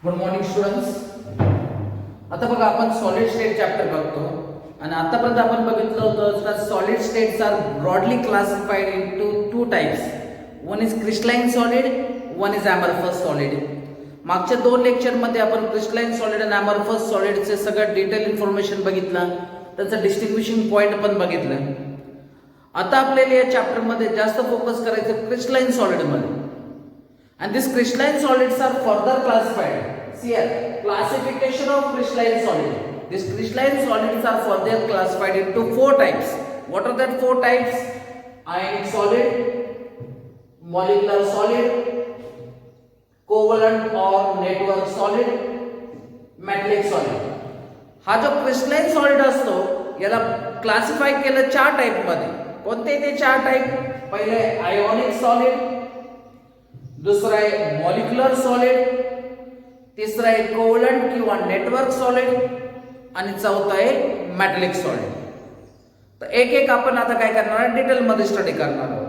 Good morning students. आता बघा आपण सॉलिड स्टेट चॅप्टर बघतो आणि आतापर्यंत आपण बघितलं होतं का solid states are broadly classified into two types. One is crystalline solid, one is amorphous solid. मागच्या दोन लेक्चरमध्ये आपण क्रिस्टलाइन सॉलिड आणि ॲमॉर्फस सॉलिडचे सगळं डिटेल इन्फॉर्मेशन बघितलं, त्याचं डिस्टिंग्विशिंग पॉईंट पण बघितलं. आता आपल्याला या चॅप्टरमध्ये जास्त फोकस करायचं crystalline सॉलिडमध्ये. And these crystalline solids are further classified. See here, classification of crystalline solid. These crystalline solids are further classified into four types. What are that four types? Ionic solid, molecular solid, covalent or network solid, metallic solid. हा जो crystalline solid असतो याला classify केलं चार type मध्ये. कोणते ते चार टाइप? पहिले आयोनिक सॉलिड, दुसरा आहे मॉलिक्युलर सॉलिड, तिसरा आहे कोव्हलंट किंवा नेटवर्क सॉलिड आणि चौथा आहे मेटॅलिक सॉलिड. तर एक एक आपण आता काय करणार आहे, डिटेल मध्ये स्टडी करणार आहोत.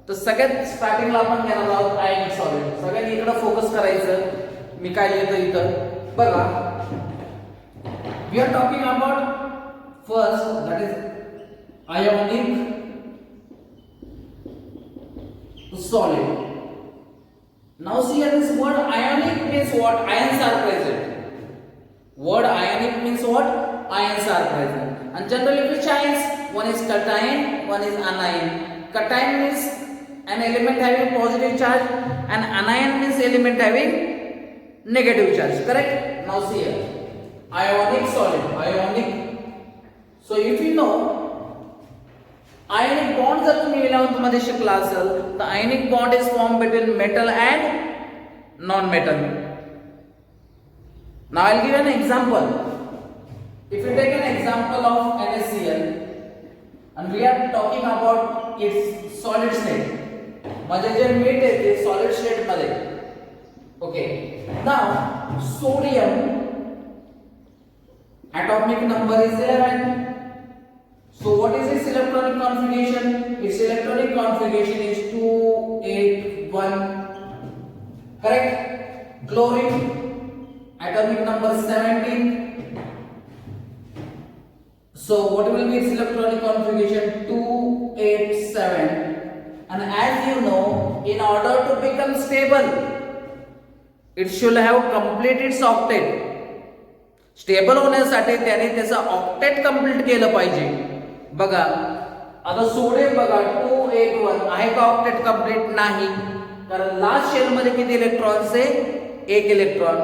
तर सगळ्यात स्टार्टिंगला आपण घेणार आहोत आयनिक सॉलिड. सगळ्यांनी इकडे फोकस करायचं. मी काय लिहितो इथं बघा. We are talking about first that is ionic solid. Now see here, this word ionic means what? Ions are present. Word ionic means what? Ions are present. And generally which ions? One is cation, one is anion. Cation means an element having positive charge and anion means element having negative charge. Correct? Now see here. Ionic solid. Ionic. So if you know ionic bond जर तुम्ही 11th मध्ये शिकला असेल तर ionic bond is formed between metal and non-metal. Now I'll give you an example. If you take an example of NaCl and we are talking about its solid state, म्हणजे जे मीठ आहे ते solid state मध्ये. Okay. Now sodium atomic number is 11. So what is its electronic configuration? Its electronic configuration is 281. Correct? Chlorine atomic number 17. So what will be its electronic configuration? 287. And as you know, in order to become stable, it should have completed its octet. Stable होण्यासाठी त्याने त्याचा octet complete केलं पाहिजे. बघा आता sodium बघा 281 आहे का ऑक्टेट कंप्लीट? नाही, कारण लास्ट शेल मध्ये किती इलेक्ट्रॉन्स आहे? एक इलेक्ट्रॉन.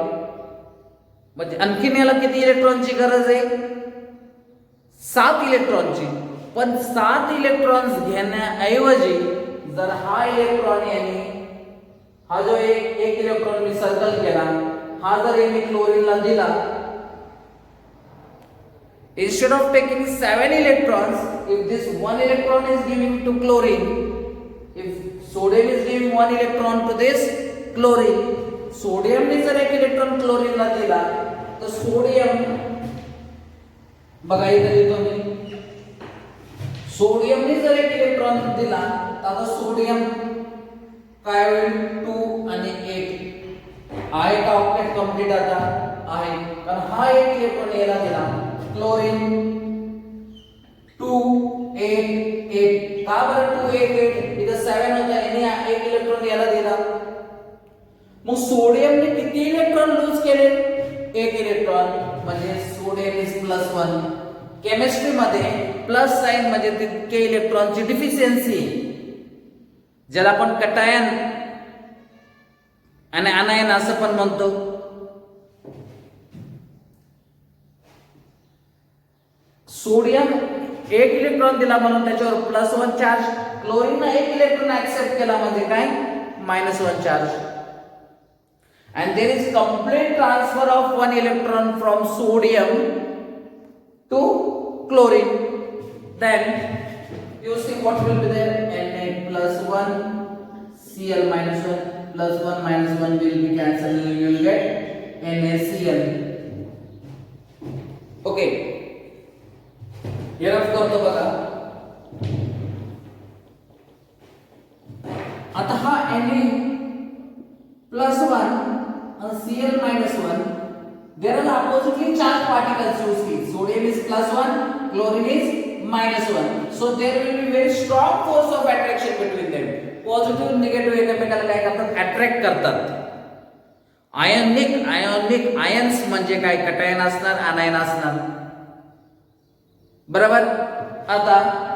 म्हणजे आणखीन याला किती इलेक्ट्रॉनची गरज आहे? 7 इलेक्ट्रॉनची. पण 7 इलेक्ट्रॉन्स घेण्याऐवजी जर हा इलेक्ट्रॉन याने हा जो एक इलेक्ट्रॉन मी सर्कल केला, हा जर याने क्लोरीनला दिला, instead of taking 7 electrons, if this 1 electron is giving to chlorine, if sodium is giving 1 electron to this chlorine, sodium ने जर एक इलेक्ट्रॉन क्लोरीन ला दिला तर सोडियम बघा इथे लिहितो मी. सोडियम ने जर एक इलेक्ट्रॉन दिला तर आता सोडियम काय होईल? 2 आणि 8 आहे का ऑक्टेट कंप्लीट? आता आहे, कारण हा एक इलेक्ट्रॉन याला दिला. क्लोरीन 288. का बरं 288? इथं 7 होता, याने एक इलेक्ट्रॉन याला दिला. मग सोडियमने किती इलेक्ट्रॉन लूज केले? एक इलेक्ट्रॉन. म्हणजे सोडियम इज +1. केमिस्ट्री मध्ये प्लस साइन म्हणजे तितके इलेक्ट्रॉनची डिफिशियन्सी, ज्याला आपण कटायन आणि अनायन असं पण म्हणतो. सोडियम एक इलेक्ट्रॉन दिला म्हणून त्याच्यावर +1 चार्ज. क्लोरीन एक इलेक्ट्रॉन ऍक्सेप्ट केला म्हणजे काय? -1 charge. and there is complete transfer of 1 electron from sodium to chlorine. Then you see what will be there? Na+1 Cl -1 +1 -1 will be cancelled. You will get NaCl. Okay. Rough करतो बघा. आता हा Na+1 and Cl minus 1, there are oppositely charged particles you see. Sodium is plus 1, chlorine is minus 1. So there will be very strong force of attraction between them. Positive and negative एकमेकाला काय करतात? Attract करतात. Ions म्हणजे काय? Cation असणार, अनायन असणार. बरोबर. आता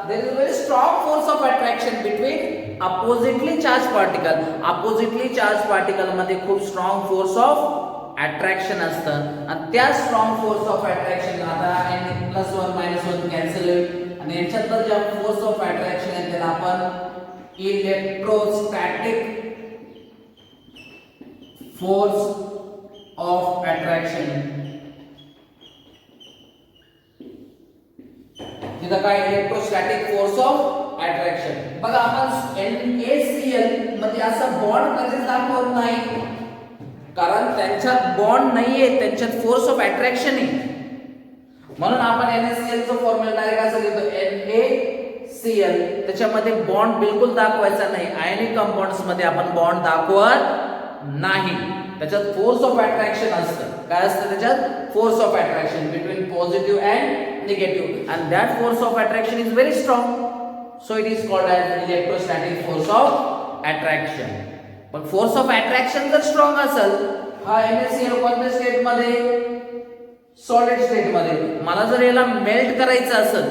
there is a very strong force of attraction between oppositely charged particle. Oppositely charged particle मध्ये खूप strong force of attraction असतं आणि त्या strong force of attraction आता +1 -1 कॅन्सल होईल आणि याच्यातलं जे force of attraction आहे त्याला आपण इलेक्ट्रोस्टॅटिक force of attraction. तिथं काय? Electrostatic force of attraction. बघा आपण NaCl मध्ये असा बॉन्ड कधीच दाखवत नाही कारण त्यांच्यात बॉन्ड नाहीये, त्यांच्यात फोर्स ऑफ अट्रॅक्शन आहे. म्हणून आपण NaCl चा फॉर्म्युला डायरेक्ट असं लिहितो NaCl. त्याच्यामध्ये बॉन्ड बिलकुल दाखवायचा नाही. आयनिक कंपाऊंड्स मध्ये आपण बॉन्ड दाखवत नाही. त्याच्यात फोर्स ऑफ अट्रॅक्शन असतं. काय असतं त्याच्यात? Force of attraction between positive and negative, and that force of attraction is very strong, so it is called as electrostatic force of attraction. But force of attraction जर strong असेल, हा NaCl कोणत्या state मध्ये? Solid state मध्ये. मला जर याला melt करायचं असेल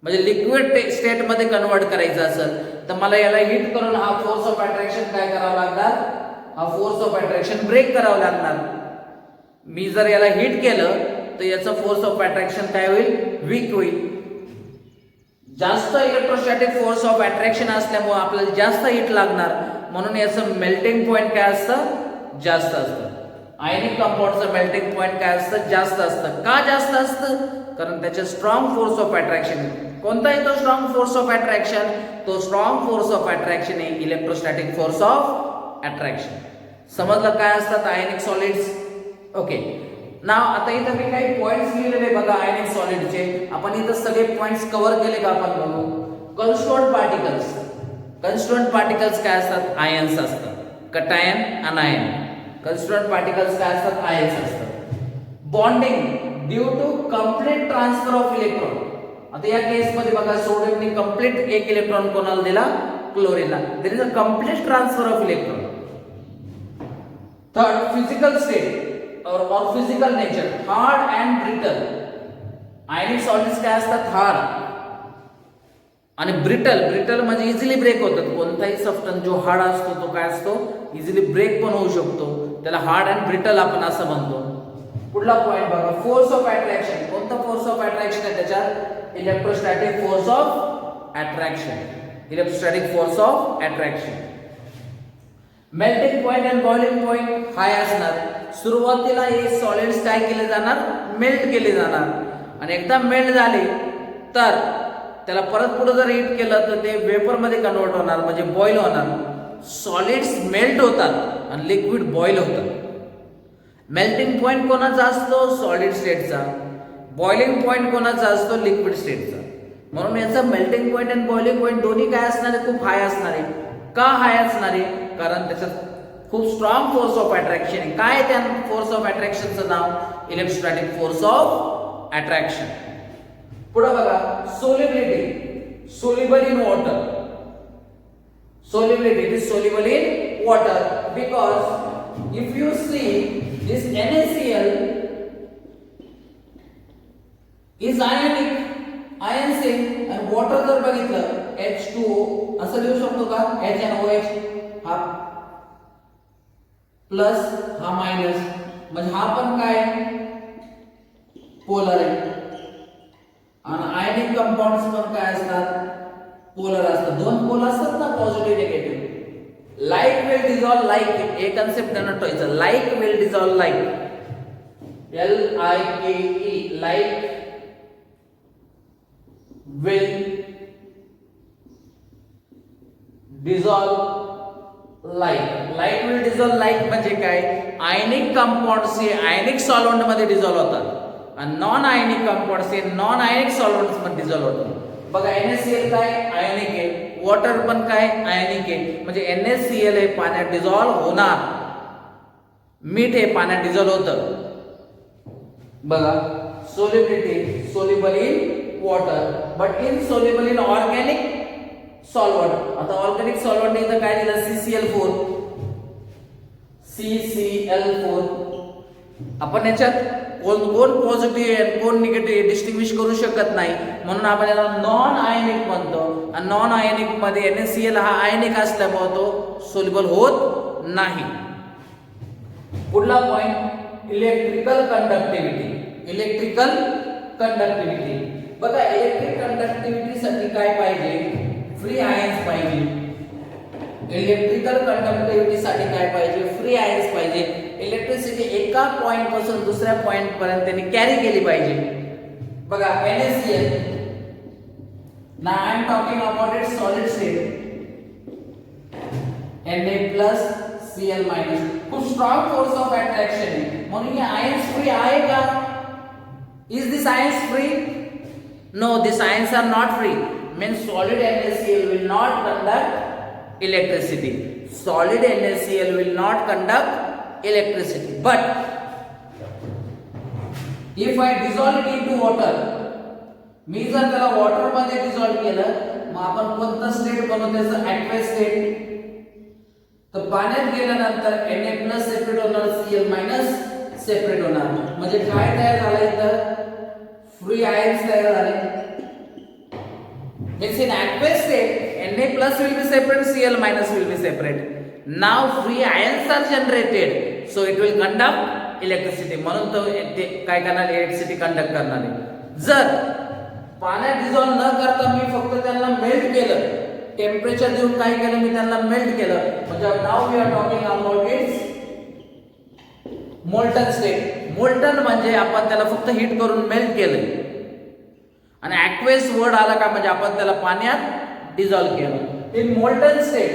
म्हणजे लिक्विड स्टेट मध्ये कन्वर्ट करायचं असेल तर मला याला हीट करून हा फोर्स ऑफ अट्रॅक्शन काय करावं लागणार? हा फोर्स ऑफ अट्रॅक्शन ब्रेक करावं लागणार. मी जर याला हीट केलं तर याचा फोर्स ऑफ अट्रॅक्शन काय होईल? वीक होईल. जास्त इलेक्ट्रोस्टॅटिक फोर्स ऑफ अट्रॅक्शन असल्यामुळे आपल्याला जास्त हीट लागणार म्हणून याचं मेल्टिंग पॉइंट काय असतं? जास्त असतं. आयनिक कंपाऊंडचं मेल्टिंग पॉइंट काय असतं? जास्त असतं. का जास्त असतं? कारण त्याचे स्ट्रॉंग फोर्स ऑफ अट्रॅक्शन. कोणता आहे तो स्ट्रॉंग फोर्स ऑफ अट्रॅक्शन? तो स्ट्रॉंग फोर्स ऑफ अट्रॅक्शन आहे इलेक्ट्रोस्टॅटिक फोर्स ऑफ अट्रॅक्शन. समजलं काय असतात आयनिक सॉलिड्स? ओके. नाव आता इथं मी काही पॉइंट्स लिहिलेले बघा आयनिक सॉलिडचे. आपण इथं सगळे पॉइंट्स कव्हर केले का आपण बघू. Constituent particles. कन्स्टिट्यूएंट पार्टिकल्स काय असतात? आयन्स असतात. कटायन, अनायन. कन्स्टिट्यूएंट पार्टिकल्स काय असतात? आयन्स असतात. Bonding due to complete transfer of electron. आता या केस मध्ये बघा सोडियमने कंप्लीट एक इलेक्ट्रॉन कोणाला दिला? क्लोरीनला. There is a complete transfer of electron. Third, physical state or physical nature, hard and brittle. Ionic solids काय असतात? हार्ड आणि ब्रिटल म्हणजे इझिली ब्रेक होतात. कोणताही सबस्टन्स जो हार्ड असतो तो काय असतो? इझिली ब्रेक पण होऊ शकतो. त्याला हार्ड अँड ब्रिटल आपण असं म्हणतो. पुढला पॉइंट बघा फोर्स ऑफ अट्रॅक्शन. कोणता फोर्स ऑफ अट्रॅक्शन आहे त्याच्यात? Electrostatic force of attraction. Electrostatic force of attraction. Melting point and boiling point high असणार. सुरुवातीला हे सॉलिड्स काय केले जाणार? मेल्ट केले जाणार आणि एकदा मेल्ट झाले तर त्याला परत पुढे जर हीट केलं तर ते वेपर मध्ये कन्वर्ट होणार म्हणजे बॉईल होणार. सॉलिड्स मेल्ट होतात आणि लिक्विड बॉईल होतात. मेल्टिंग पॉइंट कोणाचा असतो? सॉलिड स्टेटचा. बॉइलिंग पॉइंट कोणाचा असतो? लिक्विड स्टेटचा. म्हणून याचा मेल्टिंग पॉइंट आणि बॉइलिंग पॉइंट दोन्ही काय असणार आहे? खूप हाय असणार आहे. का हाय असणार आहे? कारण त्याच्यात खूप स्ट्रॉंग फोर्स ऑफ अट्रॅक्शन आहे. काय त्या फोर्स ऑफ अट्रॅक्शनचं नाव? Electrostatic force of attraction. पुढे बघा solubility. Soluble in water. Solubility, it is soluble in water because if you see this NaCl is ionic, and water जर बघितलं H2O असं लिहू शकतो का? HNOH हा प्लस हा मायनस म्हणजे हा पण काय पोलर आहे आणि आयनिक कंपाऊंड्स पण काय असतात? पोलर असतात. दोन पोल असतात ना positive negative. Like will dissolve like. हे कन्सेप्ट त्यांना ठेवायचं. Like will dissolve like. LIKE like will dissolve like. Like will dissolve like म्हणजे काय? आयनिक कंपाऊंड्स हे आयनिक सॉल्व्हेंट मध्ये डिसॉल्व होतात आणि नॉन आयनिक कंपाऊंड्स हे नॉन आयनिक सॉल्व्हेंट्स मध्ये डिसॉल्व होतात. बघा NaCl काय आयनिक आहे, वॉटर पण काय आयनिक आहे म्हणजे NaCl हे पाण्यात डिसॉल्व होणार. मीठ हे पाण्यात डिझॉल्व्ह होतं. बघा, solubility soluble in water but insoluble in organic solvent. आता ऑर्गॅनिक सॉल्व्हंट इथं काय दिलं, CCl4. CCl4. आपण याच्यात कोण पॉझिटिव्ह आहे कोण निगेटिव्ह डिस्टिंग्विश करू शकत नाही, म्हणून आपण याला नॉन आयनिक म्हणतो. आणि नॉन आयनिक मध्ये NaCl हा आयनिक असल्यामुळे तो सोल्युबल होत नाही. पुढला point, electrical conductivity. Electrical conductivity. बघा, इलेक्ट्रिक कंडक्टिव्हिटी साठी काय पाहिजे, फ्री आयन्स पाहिजे. इलेक्ट्रिकल कंडक्टिव्हिटी साठी काय पाहिजे, फ्री आयन्स पाहिजे. इलेक्ट्रिसिटी एका पॉइंट पासून दुसऱ्या पॉइंट पर्यंत त्यांनी कॅरी केली पाहिजे. बघा, NaCl. now I am talking about its solid state. Na+Cl-. खूप स्ट्रॉंग फोर्स ऑफ अट्रॅक्शन आहे, म्हणून हे आयन्स फ्री आहे का? Is this ions free? No, this ions are not free. Means solid NaCl will not conduct electricity. Solid NaCl will not conduct electricity. But if I dissolve it into water, मी जर त्याला water मध्ये dissolve केलं, मग आपण कोणतं state बनवतो, त्याचं aqueous state. तर पाण्यात गेल्यानंतर Na+ सेपरेट होणार, Cl- सेपरेट होणार. म्हणजे काय तयार झालं इथं, फ्री आयन्स तयार झाले. Means in aqueous state Na+ will be separate, Cl- will be separate. Now free ions are generated, so it will conduct electricity. म्हणून तो काय करणार, इलेक्ट्रिसिटी कंडक्ट करणार आहे. जर पाण्यात डिझॉल्व न करता मी फक्त त्यांना मेल्ट केलं, टेम्परेचर देऊन काय केलं, मी त्यांना मेल्ट केलं, म्हणजे now we are talking about its molten state. Molten म्हणजे आपण त्याला फक्त हीट करून मेल्ट केलं. आणि ॲक्वेस वर्ड आला का, म्हणजे आपण त्याला पाण्यात डिझॉल्व केलं. In molten state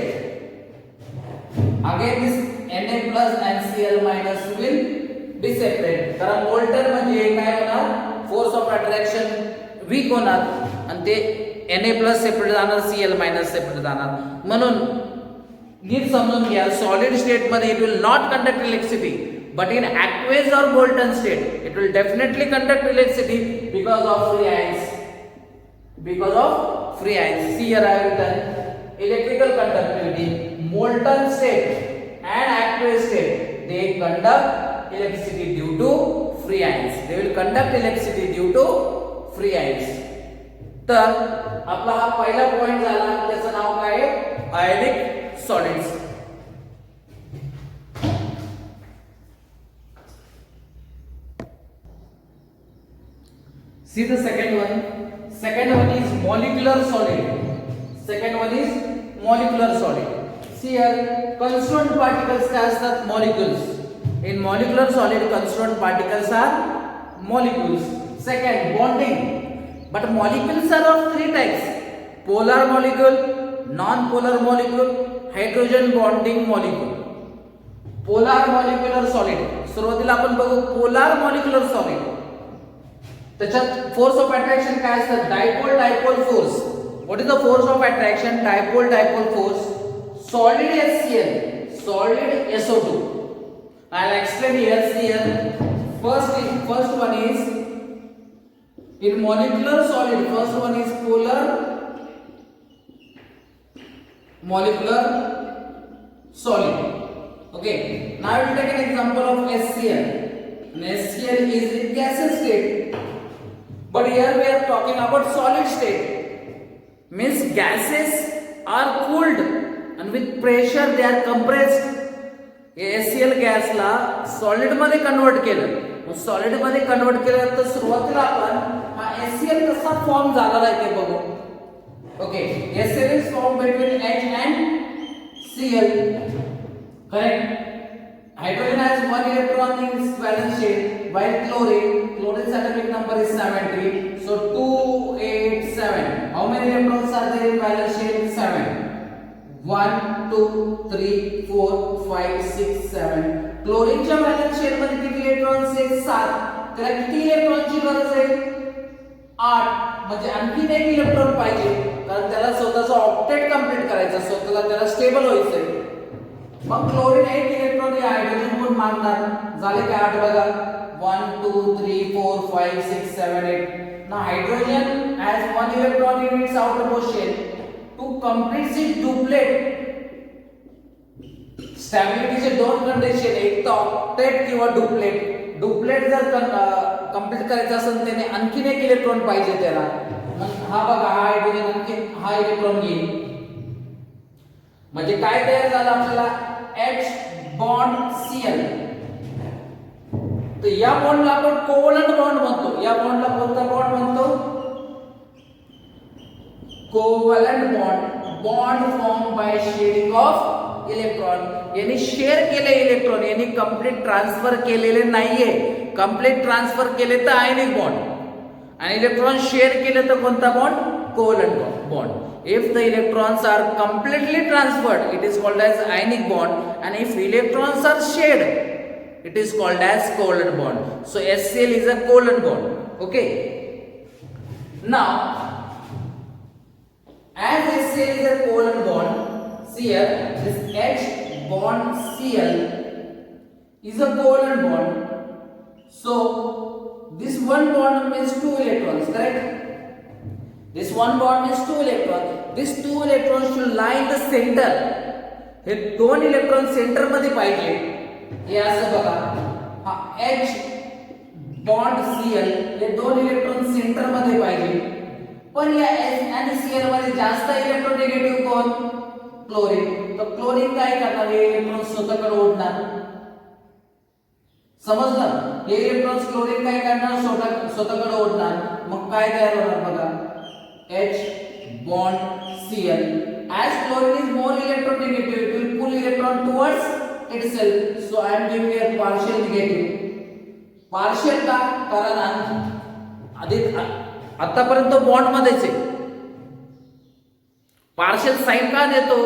again this Na+ and Cl- will be separate. कारण मोल्टन म्हणजे काय होणार, फोर्स ऑफ अट्रॅक्शन वीक होणार आणि ते Na+ सेपरेट जाणार, Cl- सेपरेट जाणार. म्हणून नीट समजून घ्या, सॉलिड स्टेट मध्ये it will not conduct electricity, but in aqueous or molten state it will definitely conduct electricity because of free ions. Because of free ions. See here I have written electrical conductivity. Molten state and aqueous state, they conduct electricity due to free ions. They will conduct electricity due to free ions. तर आपला हा पहिला point झाला, त्याचं नाव काय आहे, ionic solids. See the second one. Second one is molecular solid. Second one is molecular solid. See here, constituent particles काय असतात, molecules. In molecular solid, constituent particles are molecules. Second, bonding. But molecules are of three types: polar molecule, non-polar molecule, hydrogen bonding molecule. Polar molecular solid. सुरुवातीला आपण बघू polar molecular solid. त्याच्यात force of attraction काय असतं, dipole dipole force. What is the force of attraction, dipole dipole force. Solid HCl, solid SO2. I'll explain here. See here, first one is in molecular solid. First one is polar molecular solid. Okay, now I will take an example of HCl. And HCl is in gaseous state. But here we are talking about solid state. Means gases are cooled and with pressure they are compressed. HCl gas ला solid मध्ये convert केलं. मग solid मध्ये convert केल्यानंतर सुरुवातीला आपण हा HCl कसा फॉर्म झाला आहे ते बघू. Okay, HCl is formed between H and Cl. Correct. Hydrogen has one electron in its valence shell, while chlorine's atomic number is 70. So 2, 8, 7. How many electrons are there in valence shell? 7. 1, 2, 3, 4, 5, 6, 7. क्लोरीनच्या valence shell मध्ये किती electrons आहेत? 7. त्याला किती इलेक्ट्रॉनची गरज आहे? 8. म्हणजे आणखी एक इलेक्ट्रॉन पाहिजे, कारण त्याला स्वतःचा ऑक्टेट कंप्लीट करायचा, स्वतःला त्याला स्टेबल व्हायचंय. मग क्लोरीन 8 इलेक्ट्रॉन हे हायड्रोजन कोण मागणार झाले काय 8 बघा 1 2 3 4 5 6 7 8 now hydrogen has one electron in its outermost shell to complete its duplet स्टॅबिलिटीचे दोन कंडिशन एक तर ऑक्टेट किंवा डुप्लेट डुप्लेट जर कंप्लीट करायचं असेल त्याने आणखीन एक इलेक्ट्रॉन पाहिजे त्याला मग हा बघा हा हायड्रोजन आणखी हा इलेक्ट्रॉन घेईल म्हणजे काय तयार झालं आपल्याला H बॉन्ड Cl तर या बॉन्डला आपण कोव्हलंट बॉन्ड म्हणतो या बॉन्डला कोणता बॉन्ड म्हणतो covalent bond form by sharing of electron यांनी शेअर केले इलेक्ट्रॉन यांनी कंप्लीट ट्रान्सफर केलेले नाहीये कंप्लीट ट्रान्सफर केले तर आयनिक बॉन्ड आणि इलेक्ट्रॉन शेअर केले तर कोणता bond covalent bond if the electrons are completely transferred it is called as ionic bond and if electrons are shared it is called as covalent bond so HCl is a covalent bond okay now as HCl is a covalent bond see here this H bond Cl is a covalent bond so this one bond means two electrons correct this one bond means two electrons these two electrons should lie in the center हे दोन electron centre मध्ये पाहिजे हे असं बघा हा H bond Cl हे दोन इलेक्ट्रॉन सेंटर मध्ये पाहिजे पण या H आणि Cl मध्ये जास्त इलेक्ट्रोनेगेटिव्ह कोण क्लोरीन तर क्लोरीन काय करणार हे इलेक्ट्रॉन स्वतःकडे ओढणार समजलं हे इलेक्ट्रॉन क्लोरीन काय करणार स्वतःकडे ओढणार मग काय तयार होणार बघा H bond Cl as chlorine is more electronegative it will pull electron towards itself so I am giving here partial negative partial का कारण आधी आतापर्यंत बॉन्ड मध्येच आहे पार्शियल साइन का देतो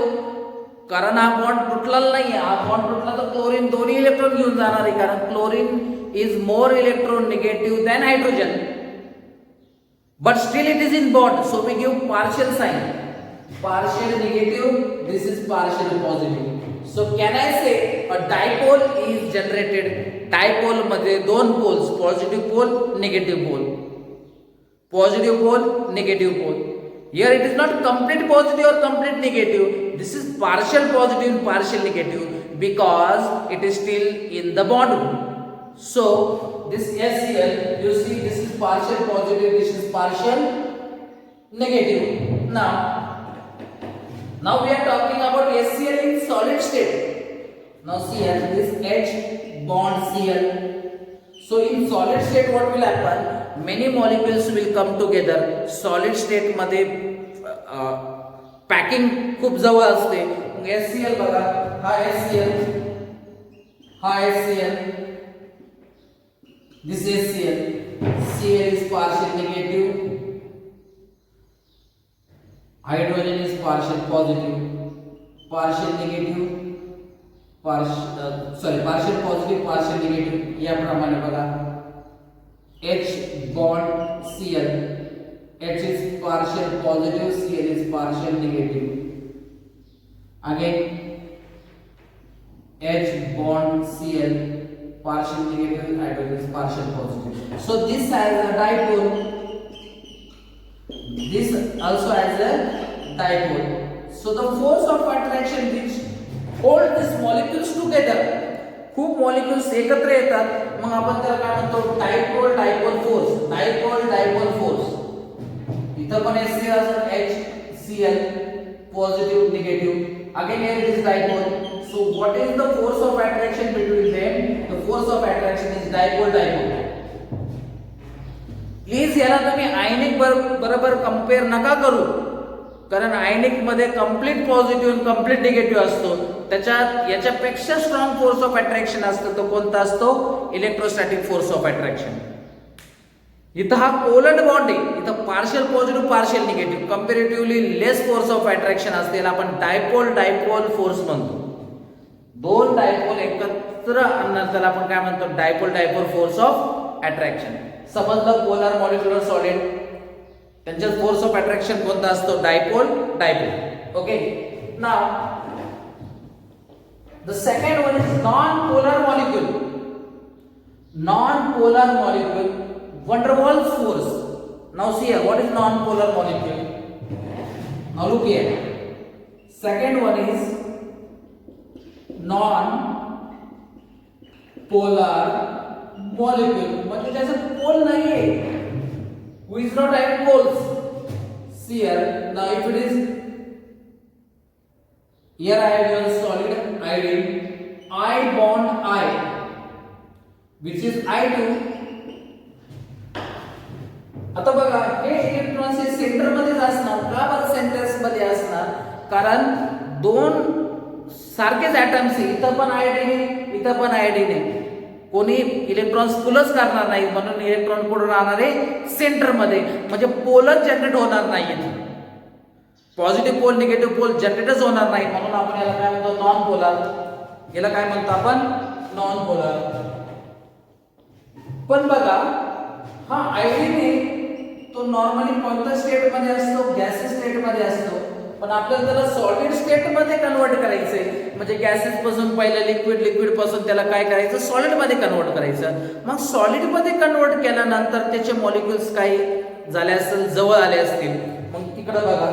कारण हा बॉन्ड तुटलेला नाही हा बॉन्ड तुटला तर क्लोरीन दोन्ही इलेक्ट्रॉन घेऊन जाणार आहे कारण chlorine is more electronegative than hydrogen but still it is in bond so we give partial sign partial negative this is partial positive so can I say a dipole is generated dipole मध्ये दोन poles positive pole negative pole positive pole negative pole here it is not complete positive or complete negative this is partial positive and partial negative because it is still in the bond so this HCl you see this is partial positive this is partial negative now we are talking about HCl in solid state now see here this H bond Cl so in solid state what will happen many molecules will come together solid state मध्ये packing खूप जवळ असते HCl बघा हा HCl this is Cl is partial negative hydrogen is partial positive partial negative partial positive partial negative या प्रमाणे बघा H bond Cl H is partial positive Cl is partial negative again H bond Cl partial negative hydrogen is partial positive so this has a dipole this also has a dipole so the force of attraction which hold these molecules together खूप molecules एकत्र येतात मग आपण त्याला काय म्हणतो dipole dipole force इथं पण HCl असेल HCl positive negative again here it is dipole so what is the force of attraction between them the force of attraction is dipole please याला तुम्ही आयनिक बरोबर कंपेअर नका करू कारण आयनिक मध्ये कंप्लीट पॉझिटिव्ह आणि कंप्लीट निगेटिव्ह असतो त्याच्यात याच्यापेक्षा स्ट्रॉंग फोर्स ऑफ अट्रॅक्शन असतो तो कोणता असतो इलेक्ट्रोस्टॅटिक फोर्स ऑफ अट्रॅक्शन इथं हा कोव्हलंट बॉन्ड आहे इथं partial positive partial negative comparatively less force of attraction असते याला आपण डायपोल फोर्स म्हणतो दोन डायपोल एकत्र आणणार त्याला आपण काय म्हणतो डायपोल फोर्स ऑफ अट्रॅक्शन समजलं पोलर मॉलिक्युलर सॉलिड त्यांचा फोर्स ऑफ अट्रॅक्शन कोणता असतो dipole okay now The second one is non-polar molecule. Non-polar molecule, van der Waals force. Now see here, what is non-polar molecule? Now look here. Second one is non-polar molecule. मतलब जैसे pole नहीं है. Who is not having poles? See here. Now if it is here, I have your solid iodine, I bond I, which is I2. आता बघा हे electrons हे centre मध्येच असणार. का बरं सेंटर्स मध्ये असणार? कारण दोन सारखेच ऍटम्स आहे. इथं पण आयोडीन आहे, इथं पण आयोडीन आहे. कोणी इलेक्ट्रॉन्स पुलच करणार नाही, म्हणून इलेक्ट्रॉन कुठे राहणार आहे? सेंटर मध्ये. म्हणजे पोलच जनरेट होणार नाहीये. पॉझिटिव्ह पोल निगेटिव्ह पोल जनरेटच होणार नाही, म्हणून आपण याला काय म्हणतो? Non polar. याला काय म्हणतो आपण? Non polar. पण बघा हा आयोडीन आहे तो नॉर्मली कोणत्या स्टेट मध्ये असतो? गॅसेस स्टेट मध्ये असतो. पण आपल्याला त्याला सॉलिड स्टेट मध्ये कन्वर्ट करायचंय. म्हणजे गॅसेस पासून पहिले लिक्विड, लिक्विड पासून त्याला काय करायचं? सॉलिड मध्ये कन्वर्ट करायचं. मग सॉलिड मध्ये कन्वर्ट केल्यानंतर त्याचे मॉलिक्युल्स काही झाले असतील, जवळ आले असतील. मग तिकडे बघा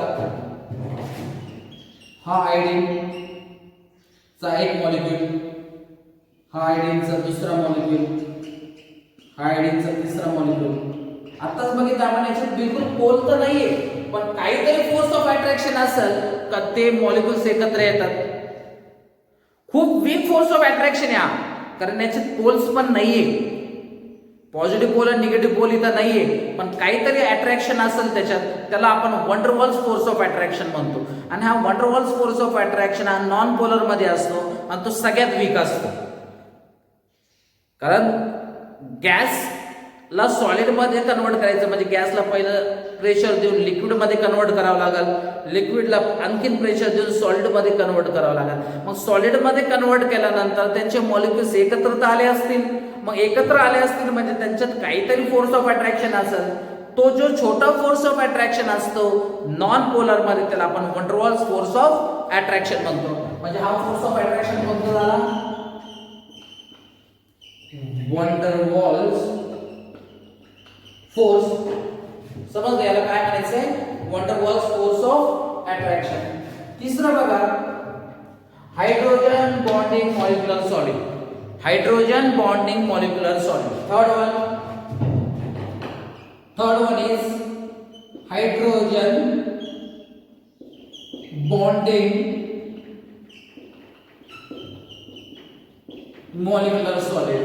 हा आयोडीन चा एक मॉलिक्यूल, हा आयोडीनचा दुसरा मॉलिक्यूल, हा आयोडीनचा तिसरा मॉलिक्यूल. आताच बघितलं आपण याच्यात बिलकुल पोल तर नाहीये, पण काहीतरी फोर्स ऑफ अट्रॅक्शन असेल का ते मॉलिक्युल्स एकत्र येतात. खूप वीक फोर्स ऑफ अट्रॅक्शन आहे हा, कारण याच्यात पोल्स पण नाहीये. पॉझिटिव्ह पोल आणि निगेटिव्ह पोल इथं नाहीये, पण काहीतरी अट्रॅक्शन असेल त्याच्यात, त्याला आपण van der Waals force of attraction म्हणतो. आणि हा van der Waals force of attraction हा नॉन पोलर मध्ये असतो आणि तो सगळ्यात वीक असतो. कारण गॅसला सॉलिड मध्ये कन्वर्ट करायचं म्हणजे गॅसला पहिलं प्रेशर देऊन लिक्विड मध्ये कन्वर्ट करावं लागेल, लिक्विडला आणखीन प्रेशर देऊन सॉलिड मध्ये कन्वर्ट करावं लागेल. मग सॉलिड मध्ये कन्वर्ट केल्यानंतर त्यांचे मॉलिक्युल्स एकत्र आले असतील. मग एकत्र आले असतील म्हणजे त्यांच्यात काहीतरी फोर्स ऑफ अट्रॅक्शन असेल. तो जो छोटा फोर्स ऑफ अट्रॅक्शन असतो नॉन पोलर मध्ये, त्याला आपण van der Waals force of attraction म्हणतो. म्हणजे हा फोर्स ऑफ अट्रॅक्शन कोणता झाला? van der Waals force. समजलं याला काय म्हणायचंय? van der Waals force of attraction. तिसरं बघा hydrogen bonding molecular solid. Hydrogen bonding molecular solid. Third one is hydrogen bonding molecular solid.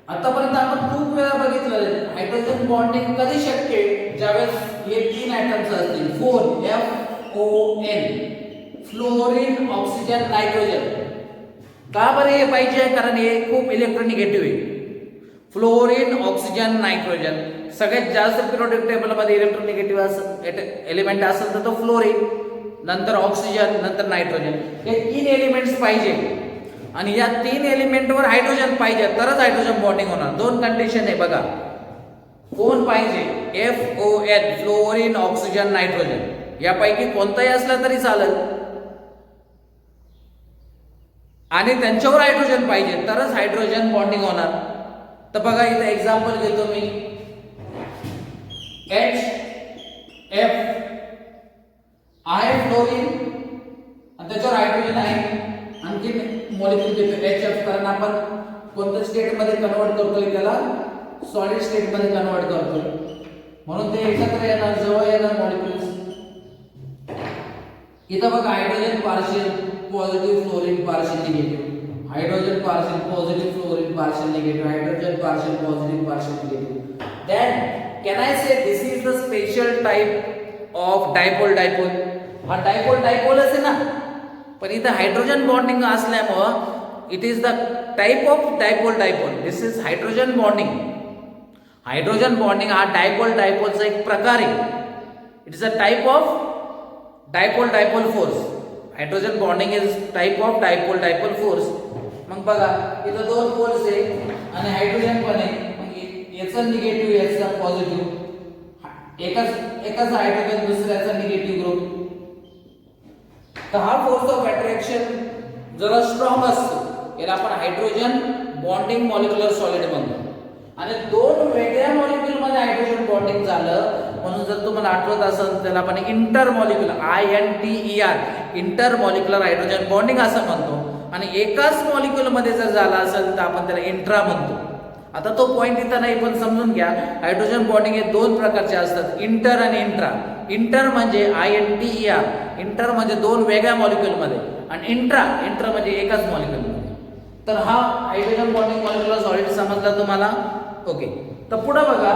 आतापर्यंत आपण खूप वेळा बघितलं हायड्रोजन बॉन्डिंग कधी शक्य आहे? ज्यावेळेस हे तीन ऍटम्स असतील, FON, फ्लोरीन, ऑक्सिजन, नायट्रोजन. का बरं हे पाहिजे? कारण हे खूप इलेक्ट्रोनिगेटिव्ह आहे. फ्लोरीन, ऑक्सिजन, नायट्रोजन सगळ्यात जास्त पिरियोडिक टेबल मध्ये इलेक्ट्रोनिगेटिव्ह एलिमेंट असेल तर तो फ्लोरीन, नंतर ऑक्सिजन, नंतर नायट्रोजन. हे तीन एलिमेंट्स पाहिजे आणि या तीन एलिमेंटवर हायड्रोजन पाहिजे तरच हायड्रोजन बॉन्डिंग होणार. दोन कंडिशन आहे बघा. कोण पाहिजे? FON, fluorine, oxygen, nitrogen. यापैकी कोणताही असला तरी चालेल आणि त्यांच्यावर हायड्रोजन पाहिजे तरच हायड्रोजन बॉन्डिंग होणार. तर बघा इथे एक्झाम्पल घेतो मी. HF आहे फ्लोरीन आणि त्याच्यावर हायड्रोजन आहे. आणखी मॉलिक्यूल घेतो HF, कारण आपण कोणत्या स्टेट मध्ये कन्वर्ट करतोय? त्याला सॉलिड स्टेट मध्ये कन्वर्ट करतोय, म्हणून ते एकत्र येणार, जवळ येणार मॉलिक्युल्स. इथं बघा hydrogen partial positive, fluorine partial negative. Hydrogen partial positive, fluorine partial negative. Hydrogen partial positive, partial negative. Then can I say this is the special type of dipole dipole? हा dipole dipole आहे ना, पण इथं hydrogen bonding असल्यामुळं it is the type of dipole dipole. This is hydrogen bonding. Hydrogen bonding हा dipole डायपोलचा एक प्रकार आहे. It is a type of dipole dipole force. Hydrogen bonding is type of dipole dipole force. मग बघा इथं दोन poles आहे आणि हायड्रोजन पण आहे. याचा निगेटिव्ह, याचा पॉझिटिव्ह. एकाच हायड्रोजन दुसऱ्याचा निगेटिव्ह ग्रुप. तर हा फोर्स ऑफ अट्रॅक्शन जरा स्ट्रॉंग असतो याला आपण हायड्रोजन बॉन्डिंग मॉलिक्युलर सॉलिड म्हणतो. आणि दोन वेगळ्या मॉलिक्युल मध्ये हायड्रोजन बॉन्डिंग झालं म्हणून जर तुम्हाला आठवत असेल त्याला आपण inter molecular INTER inter molecular hydrogen bonding असं म्हणतो. आणि एकाच मॉलिक्युल मध्ये जर झाला असेल तर आपण त्याला इंट्रा म्हणतो. आता तो पॉइंट इथं नाही पण समजून घ्या. हायड्रोजन बॉन्डिंग हे दोन प्रकारचे असतात, इंटर आणि इंट्रा. इंटर म्हणजे INTER इंटर म्हणजे दोन वेगळ्या मॉलिक्युल मध्ये आणि इंट्रा म्हणजे एकाच मॉलिक्युल मध्ये. तर हा हायड्रोजन बॉन्डिंग मॉलिक्युलर सॉलिड समजला तुम्हाला. ओके, तर पुढे बघा.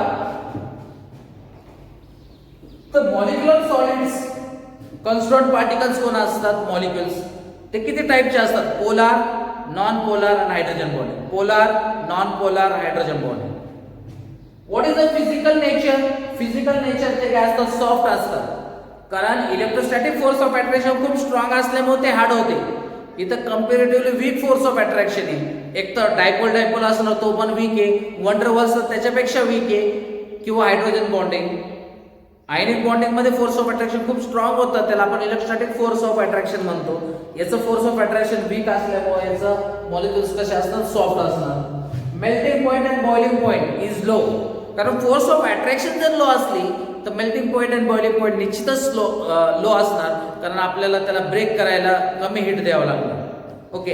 तर मॉलिक्युलर सॉलिड्स कॉन्स्टंट पार्टिकल्स कोण असतात? मॉलिक्युल्स ते किती टाइपचे असतात? पोलार, नॉन पोलार आणि hydrogen bonding. Polar, non polar, hydrogen bonding. What is the physical nature? Physical nature ते काय असतात? सॉफ्ट असतात. कारण इलेक्ट्रोस्टॅटिक फोर्स ऑफ अट्रॅक्शन खूप स्ट्रॉंग असल्यामुळे ते हार्ड होते. इथं comparatively weak force of attraction आहे. एक तर डायपोल असणार तो पण वीक आहे, वंडरवॉल्स त्याच्यापेक्षा वीक आहे, किंवा हायड्रोजन बॉन्डिंग. आयनिक बॉन्डिंग मध्ये फोर्स ऑफ अट्रॅक्शन खूप स्ट्रॉंग होतं, त्याला आपण इलेक्ट्रोस्टॅटिक फोर्स ऑफ अट्रॅक्शन म्हणतो. याचं फोर्स ऑफ अट्रॅक्शन वीक असल्यामुळे याचं मॉलिक्युल्स कसे असतात? सॉफ्ट असणार. Melting point and boiling point is low. कारण फोर्स ऑफ अट्रॅक्शन जर लो असली तर melting point and boiling point निश्चितच लो असणार, कारण आपल्याला त्याला ब्रेक करायला कमी हीट द्यावं लागणार. Okay,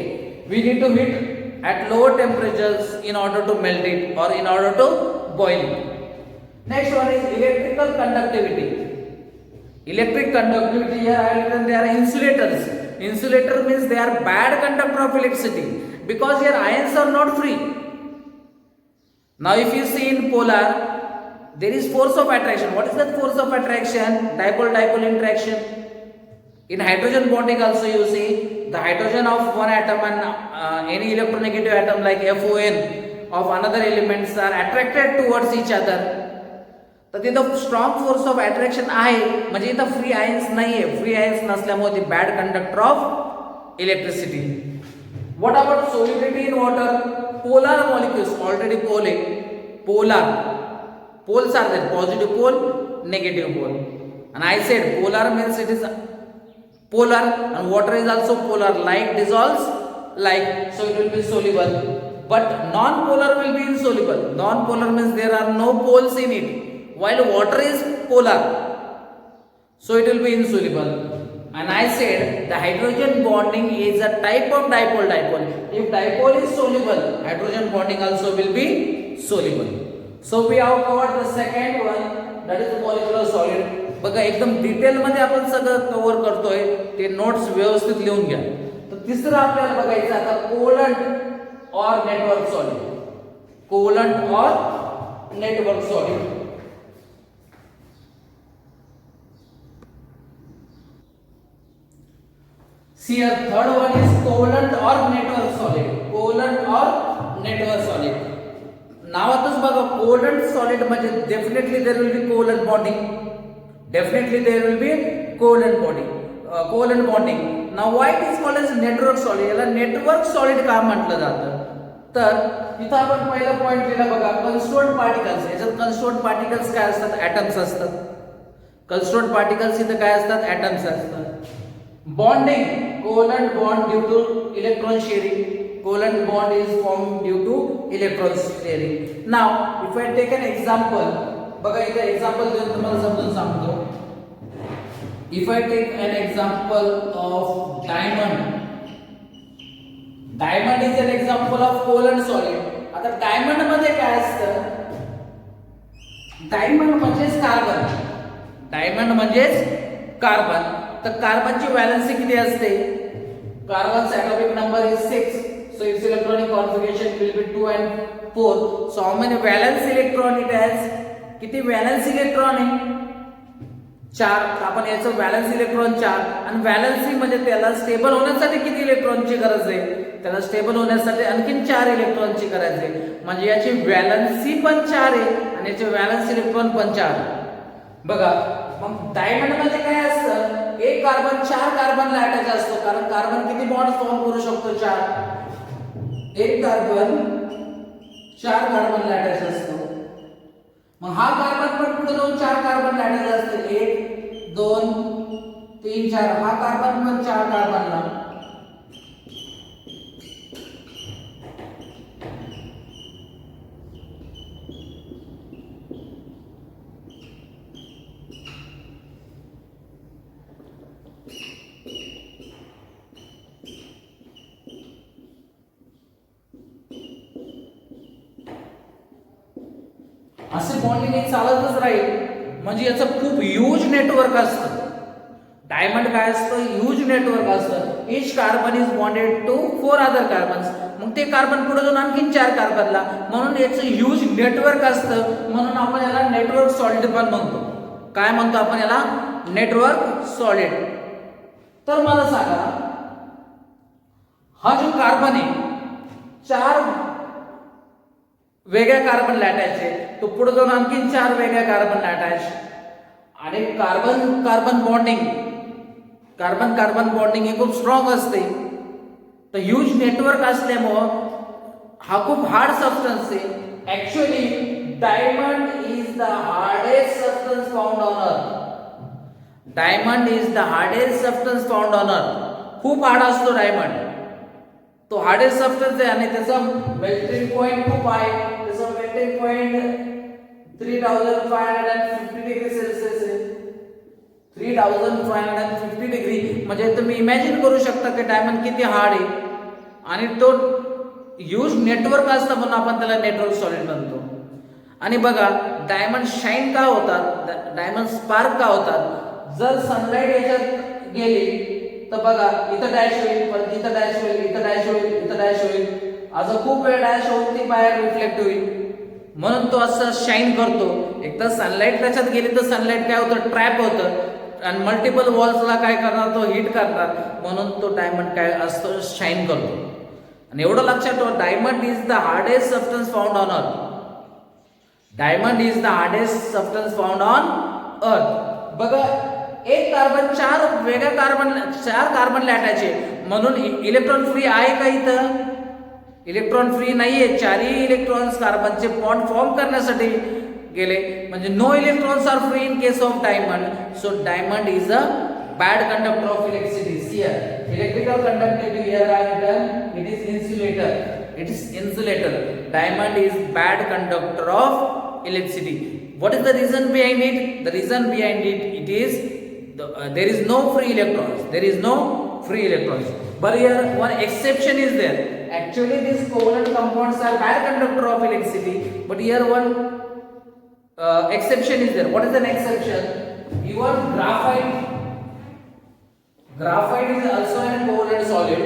we need to heat at lower temperatures in order to melt it or in order to boil it. Next one is electrical conductivity. Electric conductivity, here I written they are insulators. Insulator means they are bad conductor of electricity because here ions are not free. Now if you see in polar, there is force of attraction. What is that force of attraction? Dipole-dipole interaction. In hydrogen bonding also you see the hydrogen of one atom and any electronegative atom like FON of another elements are attracted towards each other. तर तिथं strong force of attraction आहे, म्हणजे इथं free ions नाहीये. Free ions नसल्यामुळे ती bad conductor of electricity. What about solidity in water? Polar molecules already pole आहे. Polar poles are there, positive pole, negative pole, and I said polar means it is polar and water is also polar. Like dissolves like, so it will be soluble, but non-polar will be insoluble. Non-polar means there are no poles in it, while water is polar, so it will be insoluble. And I said the hydrogen bonding is a type of dipole-dipole. If dipole is soluble, hydrogen bonding also will be soluble. So we have covered the second one, that is molecular solid. बघा एकदम detail मध्ये आपण सगळं cover करतोय, ते notes व्यवस्थित लिहून घ्या. तर तिसरं आपल्याला बघायचं आता कोवलंट और नेटवर्क सॉलिड. कोवलंट और network solid. See a third one is covalent or network solid. Covalent or network solid. नावातच बघा कोवलंट सॉलिड म्हणजे definitely there will be covalent bonding. Definitely there will be covalent bonding. Covalent bonding. Now why it is called as network solid? याला network solid का म्हटलं जातं? तर इथं आपण पहिला पॉइंट लिहिला बघा, कन्स्टिट्यूएंट पार्टिकल्स. याच्यात कन्स्टिट्यूएंट पार्टिकल्स काय असतात? ॲटम्स असतात. कन्स्टिट्यूएंट पार्टिकल्स इथं काय असतात? ॲटम्स असतात. Bonding, covalent bond due to electron sharing. Covalent bond is formed due to electron sharing. Now, if I take an example, बघा इथे example देऊन तुम्हाला समजून सांगतो. If I take an example of diamond, diamond is an example of covalent solid. आता diamond मध्ये काय असतं? diamond म्हणजेच कार्बन. diamond म्हणजेच कार्बन. तर कार्बनची व्हॅलेन्सी किती असते? कार्बनचा atomic number is 6. So its electronic configuration will be 2 and 4. So how many valence electron it has? किती valence electron आहे? 4. आपण याचं valence electron 4. आणि valency म्हणजे त्याला स्टेबल होण्यासाठी किती इलेक्ट्रॉनची गरज आहे? त्याला स्टेबल होण्यासाठी आणखीन 4 इलेक्ट्रॉनची गरज आहे. म्हणजे याची valency पण 4 आहे आणि याचे valence electron पण 4. बघा मग डायमंड मध्ये काय असतं? एक कार्बन 4 कार्बनला अटॅच असतो, कारण कार्बन किती बॉन्ड फॉर्म करू शकतो? 4. एक कार्बन 4 कार्बनला अटॅच असतो. मग हा कार्बन पण पुढे जाऊन 4 कार्बनला अटॅच असतो. 1 2 3 4. हा कार्बन पण 4 कार्बनला. असे बॉन्डिंग हे चालतच राहील, म्हणजे याचं खूप ह्यूज नेटवर्क असतं. डायमंड काय असतं, ह्यूज नेटवर्क असतं. Each carbon is bonded to 4 other carbons. मग ते कार्बन पुढे जाऊन आणखीन 4 कार्बनला, म्हणून याचं ह्यूज नेटवर्क असतं. म्हणून आपण याला नेटवर्क सॉलिड पण म्हणतो. काय म्हणतो आपण याला, नेटवर्क सॉलिड. तर मला सांगा, हा जो कार्बन आहे 4 वेगळ्या कार्बनला अटॅच, तो पुढे जाऊन आणखीन 4 वेगळ्या कार्बनला अटॅच. आणि कार्बन कार्बन बॉन्डिंग ही खूप स्ट्रॉंग असते. तर ह्यूज नेटवर्क असल्यामुळं हा खूप हार्ड सबस्टन्स आहे. Actually diamond is the hardest substance found on earth. Diamond is the hardest substance found on earth. खूप हार्ड असतो डायमंड. तो हार्डेस्ट सबस्टन्स आहे आणि त्याचा मेल्टिंग पॉइंट खूप आहे. त्याचा मेल्टिंग पॉइंट 3550 डिग्री सेल्सिअस आहे. 3550 डिग्री म्हणजे तुम्ही इमॅजिन करू शकता की डायमंड किती हार्ड आहे. आणि तो ह्यूज नेटवर्क असतं, म्हणून आपण त्याला नेटवर्क सॉलिड म्हणतो. आणि बघा, डायमंड शाईन का होतात, डायमंड स्पार्क का होतात, जर सनलाईट याच्यात गेली तर बघा इथं डॅश होईल, पण इथं डॅश होईल, इथं डॅश होईल, इथं डॅश होईल, असं खूप वेळ डॅश होऊन ती बाहेर रिफ्लेक्ट होईल, म्हणून तो असं शाईन करतो. एकदा सनलाईट त्याच्यात गेली तर सनलाईट काय होतं, ट्रॅप होतं आणि मल्टिपल वॉल्सला काय करणार, तो हिट करणार, म्हणून तो डायमंड काय असतो, शाईन करतो. आणि एवढं लक्षात ठेवा, diamond is the hardest substance found on earth. Diamond is the hardest substance found on earth. बघा, एक कार्बन 4 वेगळ्या कार्बनला अटॅच आहे, म्हणून इलेक्ट्रॉन फ्री आहे का इथं, इलेक्ट्रॉन फ्री नाहीये. 4ही इलेक्ट्रॉन्स कार्बनचे बॉन्ड फॉर्म करण्यासाठी गेले, म्हणजे no electrons are free in case of diamond. So diamond is a bad conductor of electricity. Here electrical conductivity here I written, it is insulator, it is insulator. Diamond is bad conductor of electricity. What is the reason behind it? The reason behind it, it is there is no free electrons, there is no free electrons. But here one exception is there. Actually these covalent compounds are bad conductor of electricity, but here one exception is there. What is an exception? Even graphite is also a covalent solid.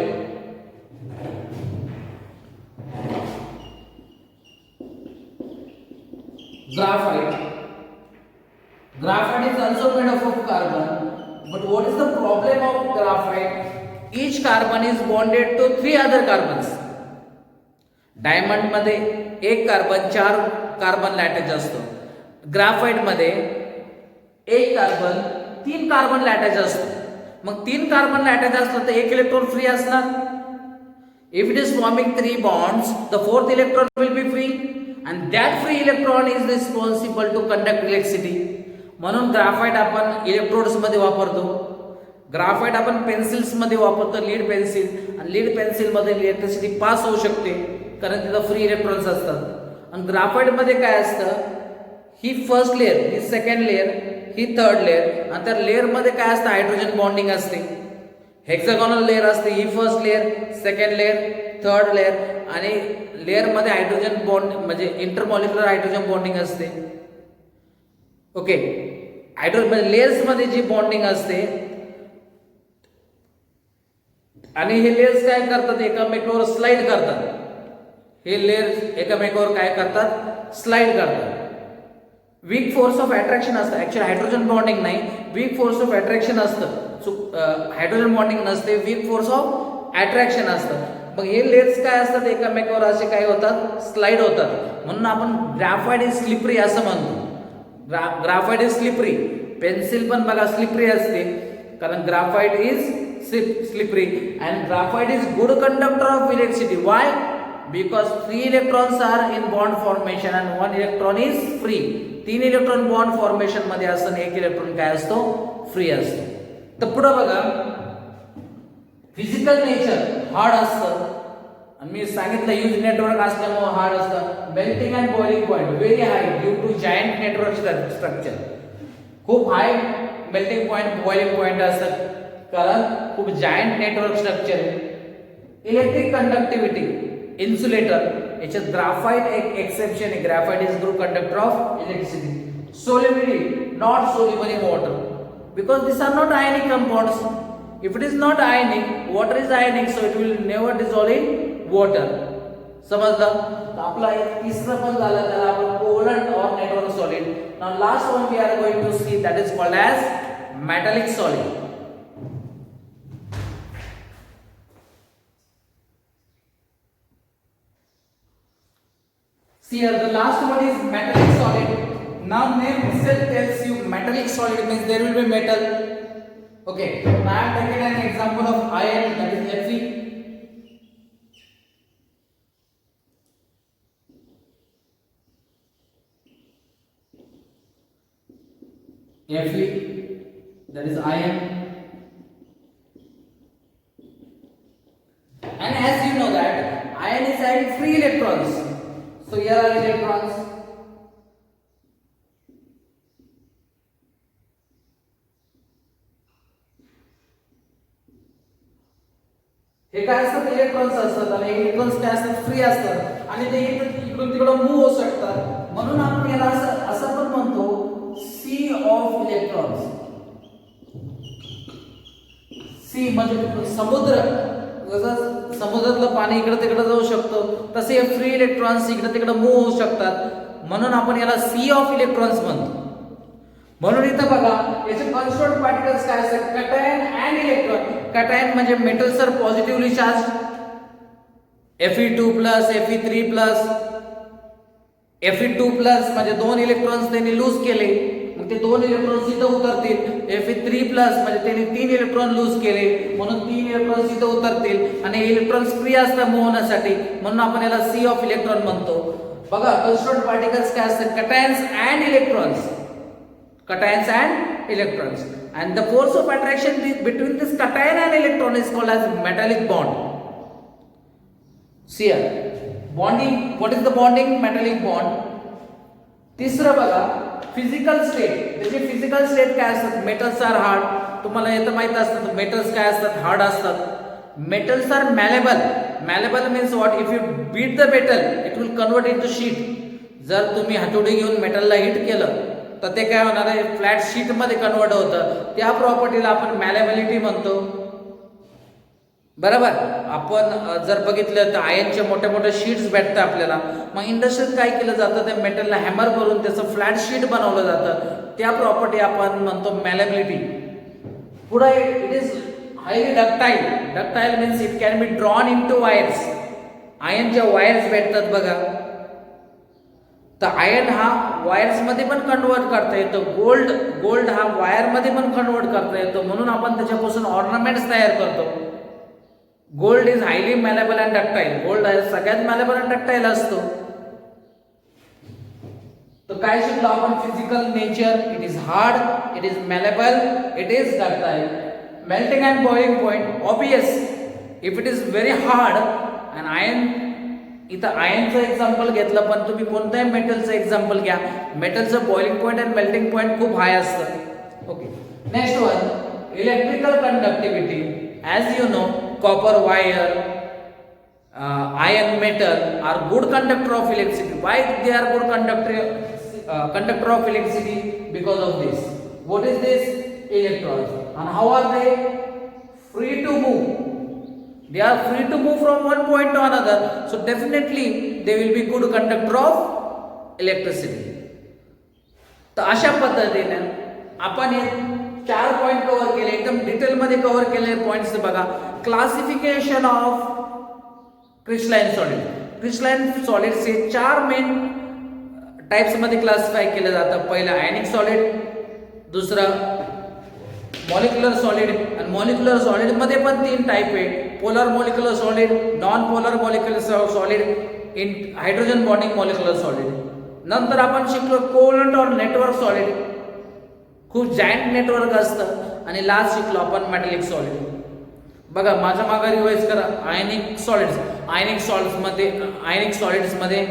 Graphite is also made up of carbon. But what is the problem of graphite? Each carbon is bonded to 3 other carbons. Diamond मध्ये एक carbon 4 कार्बनला attach असतो. Graphite मध्ये एक carbon 3 कार्बनला attach असतो. मग 3 कार्बनला attach असलं तर एक इलेक्ट्रॉन फ्री असणार. If it is forming 3 bonds, the 4th electron will be free and that free electron is responsible to conduct electricity. म्हणून ग्राफाइट आपण इलेक्ट्रोड्स मध्ये वापरतो. ग्राफाइट आपण पेन्सिल्स मध्ये वापरतो, लीड पेन्सिल, आणि लीड पेन्सिल मध्ये इलेक्ट्रिसिटी पास होऊ शकते कारण तिथं फ्री इलेक्ट्रॉन्स असतात. आणि ग्राफाइट मध्ये काय असतं, ही फर्स्ट लेअर, ही सेकंड लेअर, ही थर्ड लेअर, आणि त्या लेअर मध्ये काय असतं, हायड्रोजन बॉन्डिंग असते. हेक्सागोनल लेअर असते, ही first layer, second layer, third layer, आणि लेअर मध्ये हायड्रोजन बॉन्ड म्हणजे इंटरमॉलिक्युलर हायड्रोजन बॉन्डिंग असते. ओके, हायड्रोजन लेयर्स मध्ये जी बॉन्डिंग असते, आणि हे लेयर्स काय करतात, एकमेकावर स्लाइड करतात. हे लेयर्स एकमेकावर काय करतात, स्लाइड करतात. वीक फोर्स ऑफ अट्रॅक्शन असतं. ऍक्च्युअली हायड्रोजन बॉन्डिंग नाही, वीक फोर्स ऑफ अट्रॅक्शन असतं. हायड्रोजन बॉन्डिंग नसते, वीक फोर्स ऑफ अट्रॅक्शन असतं. मग हे लेयर्स काय असतात, एकमेकावर असे काय होतात, स्लाइड होतात. म्हणून आपण ग्राफाइट इज स्लिपरी असं म्हणतो. Graphite is slippery. पेन्सिल पण बघा स्लिपरी असते कारण graphite is slippery. And graphite is good conductor of electricity. Y? Because 3 electrons are in bond formation and 1 electron is free. 3 electron bond formation मध्ये असताना 1 electron काय असतो, फ्री असतो. तर पुढे बघा, फिजिकल नेचर हार्ड असतं. आणि मी सांगितलं यूज नेटवर्क असल्यामुळे हार्ड असतं. Melting and boiling point very high due to giant network structure. खूप high melting point, boiling point असतात कारण खूप जायंट नेटवर्क स्ट्रक्चर आहे. Electric conductivity, insulator. याच्यात ग्राफाइट एक एक्सेप्शन आहे. Graphite is good conductor of electricity. Solubility, not soluble in water, because these are not ionic compounds. If it is not ionic, water is ionic, so it will never dissolve in water. समजलं? तर आपला एक तिसरं पण झालं, त्याला आपण covalent or network solid. Now last one we are going to see, that is called as metallic solid. See here, the last one is metallic solid. Now name itself tells you metallic solid means there will be metal. Okay, now I have taken an example of iron, that is Fe. Fe, that is iron. And as you know that iron is having free electrons. So here are electrons. हे काय असतात? Electrons असतात आणि electrons काय असतात? Free असतात आणि ते इकडून तिकडे मूव्ह होऊ शकतात. म्हणून आपण याला असं पण म्हणतो सी ऑफ इलेक्ट्रॉन्स. सी म्हणजे समुद्र, जसं समुद्रातलं पाणी इकडे तिकडे जाऊ शकतं तसे हे फ्री इलेक्ट्रॉन्स इकडे तिकडे मूव्ह होऊ शकतात. म्हणून आपण याला सी ऑफ इलेक्ट्रॉन्स म्हणतो. म्हणून इथं बघा याचे कॉन्स्टंट पार्टिकल्स काय असतात? Cation and electron. कटायन म्हणजे metals are positively charge, Fe2+, Fe3+. Fe2+ म्हणजे 2 इलेक्ट्रॉन्स त्यांनी लूज केले, मग ते 2 इलेक्ट्रॉन्स इथं उतरतील. Fe3+ म्हणजे त्यांनी 3 इलेक्ट्रॉन लूज केले, म्हणून 3 इलेक्ट्रॉन्स इथं उतरतील आणि इलेक्ट्रॉन्स फ्री असतात मूव्ह होण्यासाठी, म्हणून आपण याला सी ऑफ इलेक्ट्रॉन म्हणतो. बघा कॉन्स्टंट पार्टिकल्स काय असतात? Cations and electrons. Cations and electrons, and the force of attraction between this cation and electron is called as metallic bond. See here, bonding. What is the bonding? Metallic bond. तिसरं बघा physical state. त्याचे physical state काय असतात? Metals are hard. तुम्हाला येतं माहित असतं metals काय असतात? हार्ड असतात. Metals are malleable. Malleable means what? If you beat the metal it will convert into sheet. जर तुम्ही हातोडी घेऊन मेटलला हिट केलं तर ते काय होणार आहे? फ्लॅट शीट मध्ये कन्वर्ट होतं. त्या प्रॉपर्टीला आपण मॅलेबिलिटी म्हणतो. बरोबर. आपण जर बघितलं तर आयनचे मोठे मोठे शीट्स भेटतात आपल्याला. मग इंडस्ट्रीत काय केलं जातं? त्या मेटलला हॅमर करून त्याचं फ्लॅट शीट बनवलं जातं. त्या प्रॉपर्टी आपण म्हणतो मॅलेबिलिटी. पुढे it is highly ductile. Ductile means it can be drawn into wires. आयनच्या वायर्स भेटतात बघा, तर आयर्न हा वायर्स मध्ये पण कन्वर्ट करता येतो. गोल्ड हा वायर मध्ये पण कन्वर्ट करता येतो, म्हणून आपण त्याच्यापासून ऑर्नामेंट्स तयार करतो. Gold is highly malleable and ductile. Gold सगळ्यात मॅलेबल अँड डक्टाईल असतो. तर काय शिकलो आपण? Physical nature. It is hard, it is malleable, it is ductile. Melting and boiling point. Obvious if it is very hard and iron, इथं आयनचं example घेतलं पण तुम्ही कोणत्याही मेटलचं एक्झाम्पल घ्या, मेटलचं boiling point and melting point खूप हाय असतं. Okay, next one electrical conductivity. As you know copper wire, iron metal are good conductor of electricity. Why they are good conductor of electricity? Because of this. What is this? Electrons. And how are they? Free to move. They are free to move from one point to another. So definitely they will be good conductor of electricity. तर अशा पद्धतीने आपण हे 4 point cover केले, एकदम detail मध्ये cover केले points. बघा, classification of crystalline solid. Crystalline सॉलिड्सचे 4 मेन टाइप्स मध्ये क्लासिफाय केलं जातं. पहिलं आयनिक सॉलिड, दुसरं मॉलिक्युलर सॉलिड. आणि मॉलिक्युलर सॉलिड मध्ये पण 3 टाइप आहे. Polar molecular solid, non polar molecular solid, in hydrogen bonding molecular solid. नंतर आपण शिकलो कोव्हलंट और नेटवर्क सॉलिड, खूप जायंट नेटवर्क असतं. आणि लास्ट शिकलो आपण मेटॅलिक सॉलिड. बघा माझ्या मागे रिवाइज करा. आयनिक सॉलिड्स, आयनिक सॉलिड्स मध्ये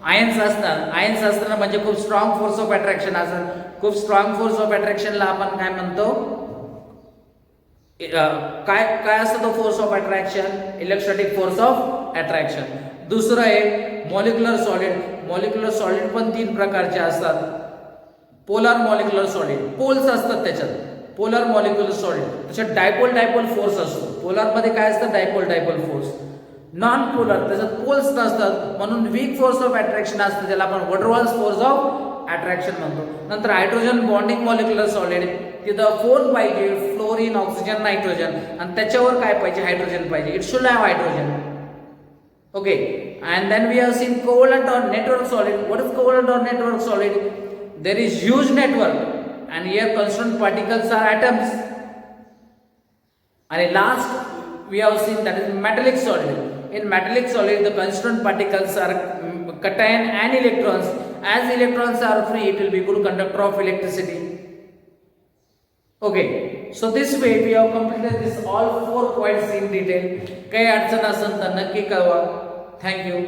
आयन्स असतात. आयन्स असताना म्हणजे खूप स्ट्रॉंग फोर्स ऑफ अट्रॅक्शन असतात. खूप स्ट्रॉंग फोर्स ऑफ अट्रॅक्शनला आपण काय म्हणतो? काय काय असतो तो force of attraction? Electrostatic force of attraction. दुसरं आहे मॉलिक्युलर सॉलिड. मॉलिक्युलर सॉलिड पण 3 प्रकारचे असतात. पोलार मॉलिक्युलर सॉलिड, पोल्स असतात त्याच्यात. पोलर मॉलिक्युलर सॉलिड त्याच्यात डायपोल फोर्स असतो. पोलार मध्ये काय असतं? Dipole force. नॉन पोलर त्याच्यात पोल्स नसतात म्हणून वीक फोर्स ऑफ अट्रॅक्शन असतं, ज्याला आपण वडरवॉल्स फोर्स ऑफ अट्रॅक्शन म्हणतो. नंतर हायड्रोजन बॉन्डिंग मॉलिक्युलर सॉलिड, तिथं 4 पाहिजे, फ्लोरीन, ऑक्सिजन, नायट्रोजन, आणि त्याच्यावर काय पाहिजे? हायड्रोजन पाहिजे. It should have hydrogen. Okay, and then we have seen covalent or network solid. What is covalent or network solid? There is huge network, and here constituent particles are atoms. And last we have seen that is metallic solid. In metallic solid, the constituent particles are cation and electrons. As electrons are free, it will be good conductor of electricity. Okay, so this way we have completed this all 4 points in detail. काही अडचण असेल तर नक्की कळवा. Thank you.